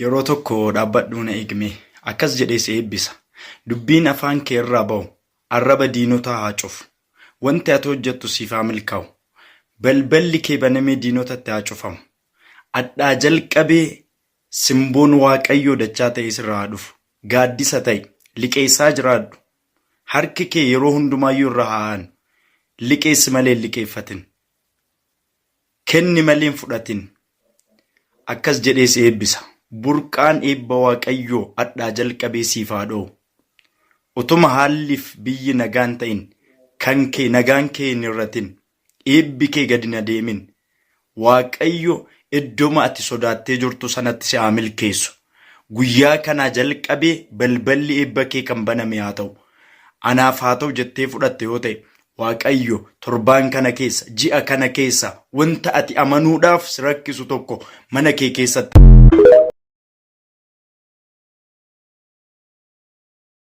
Yeroo tokko dhaabbadhuu na eegme akkas jedhee si eebbisa. Dubbiin afaan kee irraa ba'u arraba diinotaa haa cufu. Wanti ati hojjettu siif haa milkaa'u. Balballi kee banamee diinotatti haa cufamu. Adhaa jalqabee simboon Waaqayyoo dachaa ta'e sirraa haa dhufu. Gaaddisa ta'e liqeessaa jiraadhu. Harki kee yeroo hundumaayyuu irra haa aanu. Liqeessi malee hin liqeeffatin. Kenni malee hin fudhatin. Akkas jedhee si eebbisa. Burqaan eebba Waaqayyoo adhaa jalqabee siif haa dha'u. Utuma haalliif biyyi nagaan ta'in kan kee nagaan kee hin hir'atin. Eebbi kee gadi na deemin. Waaqayyo iddooma ati sodaattee jirtu sanatti si haa milkeessu. Guyyaa kanaa jalqabee balballi eebba kee kan baname haa ta'u. Anaaf haa ta'u jettee fudhatte yoo ta'e Waaqayyo torbaan kana keessa ji'a kana keessa wanta ati amanuudhaaf si rakkisu tokko mana kee keessatti